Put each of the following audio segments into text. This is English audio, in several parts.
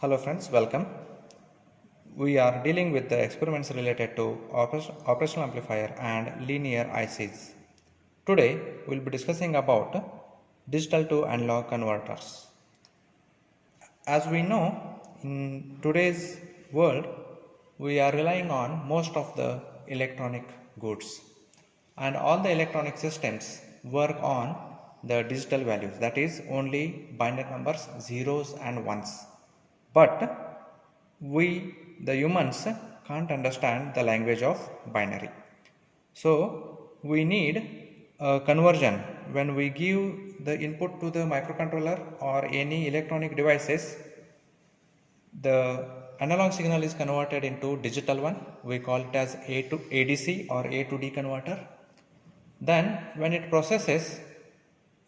Hello friends, welcome. We are dealing with the experiments related to operational amplifier and linear ICs. Today we will be discussing about digital to analog converters. As we know, in today's world, we are relying on most of the electronic goods, and all the electronic systems work on the digital values, that is only binary numbers, zeros and ones. But we, the humans, can't understand the language of binary. So we need a conversion. When we give the input to the microcontroller or any electronic devices, the analog signal is converted into digital one. We call it as A to ADC or A to D converter. Then when it processes,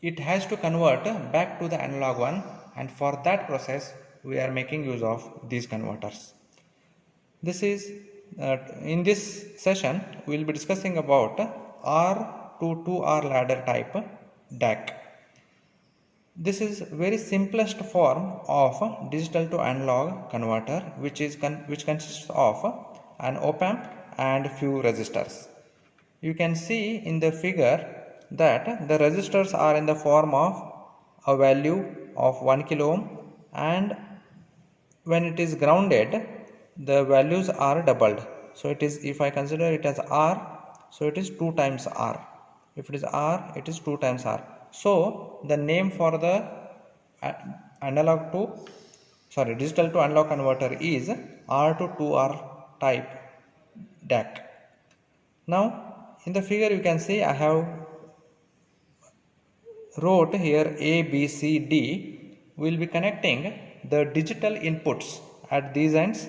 it has to convert back to the analog one, and for that process we are making use of these converters. This is in this session we will be discussing about R to 2R ladder type DAC. This is very simplest form of digital to analog converter, which consists of an op-amp and few resistors. You can see in the figure that the resistors are in the form of a value of 1 kilo ohm, and when it is grounded the values are doubled. So it is, if I consider it as R, so it is 2 times R. If it is R, it is 2 times R. So the name for the digital to analog converter is R to 2R type DAC. Now in the figure you can see I have wrote here A, B, C, D. We will be connecting the digital inputs at these ends.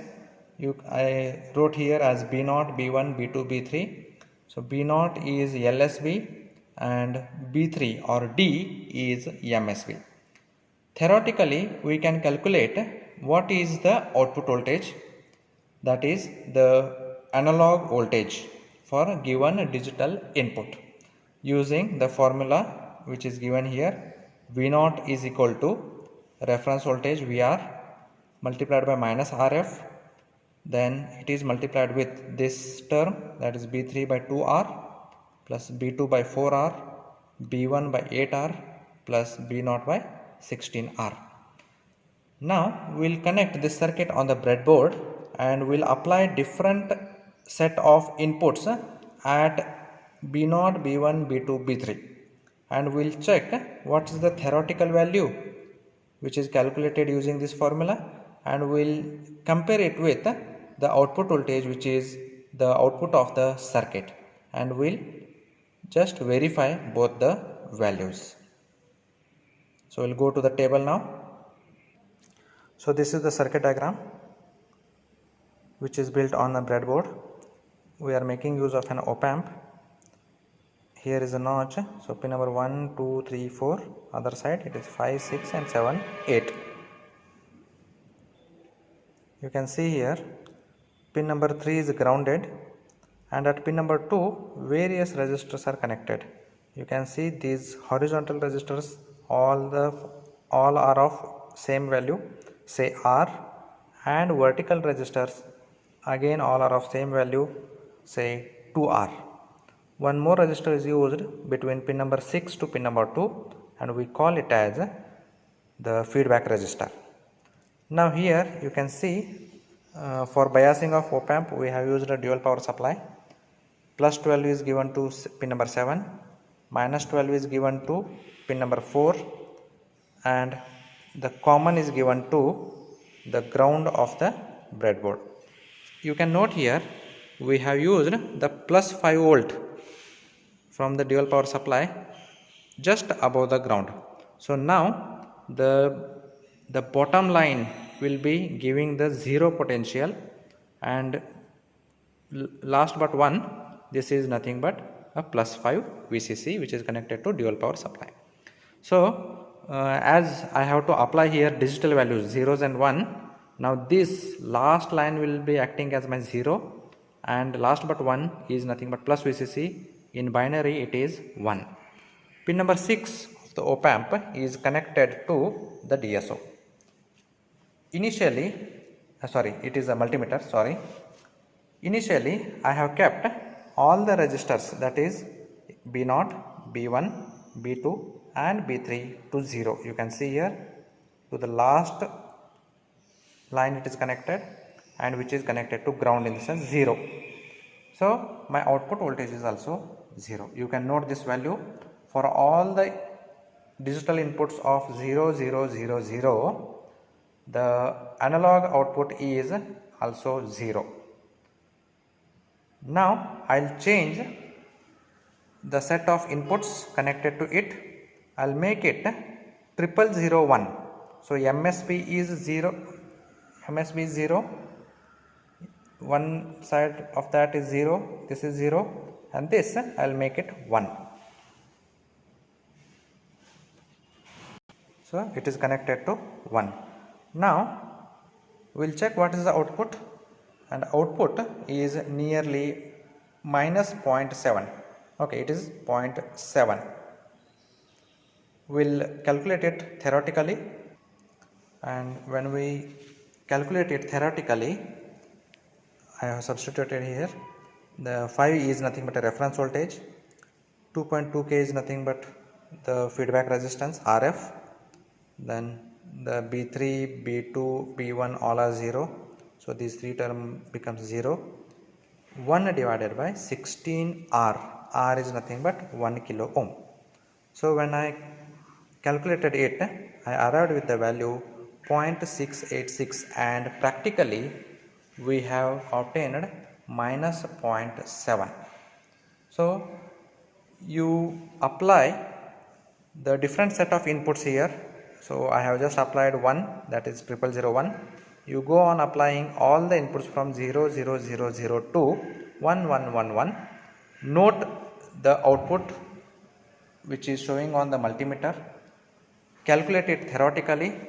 I wrote here as B0, B1, B2, B3. So B0 is LSB and B3 or D is MSB. Theoretically, we can calculate what is the output voltage, that is the analog voltage for a given digital input, using the formula which is given here. V0 is equal to reference voltage VR multiplied by minus RF, then it is multiplied with this term, that is B3 by 2R plus B2 by 4R, B1 by 8R plus B0 by 16R. Now we will connect this circuit on the breadboard and we will apply different set of inputs at B0, B1, B2, B3, and we will check what is the theoretical value which is calculated using this formula, and we will compare it with the output voltage which is the output of the circuit, and we will just verify both the values. So we will go to the table now. So this is the circuit diagram which is built on a breadboard. We are making use of an op-amp. Here is a notch, so pin number 1, 2, 3, 4, other side it is 5, 6 and 7, 8. You can see here pin number 3 is grounded, and at pin number 2 various resistors are connected. You can see these horizontal resistors all are of same value, say R, and vertical resistors again all are of same value, say 2R. One more resistor is used between pin number 6 to pin number 2, and we call it as the feedback resistor. Now here you can see for biasing of op-amp we have used a dual power supply. Plus 12 is given to pin number 7, minus 12 is given to pin number 4, and the common is given to the ground of the breadboard. You can note here we have used the plus 5 volt from the dual power supply just above the ground. So now the bottom line will be giving the zero potential, and last but one, this is nothing but a plus 5 VCC which is connected to dual power supply. So as I have to apply here digital values zeros and 1, now this last line will be acting as my 0, and last but 1 is nothing but plus VCC. In binary it is 1. Pin number 6 of the op-amp is connected to the DSO. initially, it is a multimeter, sorry. Initially, I have kept all the registers, that is B0, B1, B2 and B3 to 0. You can see here to the last line it is connected, and which is connected to ground in the sense 0. So my output voltage is also 0. You can note this value for all the digital inputs of 0, 0, 0, 0. The analog output is also 0. Now I'll change the set of inputs connected to it. I'll make it 0001. So MSB is 0. MSB is 0. One side of that is 0. This is 0, and this I'll make it 1. So it is connected to 1. Now we'll check what is the output, and output is nearly minus 0.7. Okay, it is 0.7. We'll calculate it theoretically, and when we calculate it theoretically, I have substituted here the 5 is nothing but a reference voltage, 2.2k is nothing but the feedback resistance RF, then the B3, B2, B1 all are 0, so these three term becomes 0. 1 divided by 16 R is nothing but 1 kilo ohm. So when I calculated it, I arrived with the value 0.686, and practically we have obtained minus 0.7. So you apply the different set of inputs here. So I have just applied 1, that is 0001. You go on applying all the inputs from 0, 0, 0, 0 to 1, 1, 1, 1. Note the output which is showing on the multimeter. Calculate it theoretically,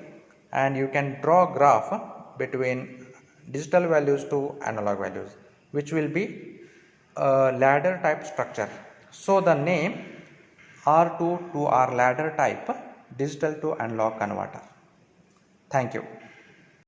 and you can draw a graph between digital values to analog values, which will be a ladder type structure. So the name R2 to R ladder type digital to analog converter. Thank you.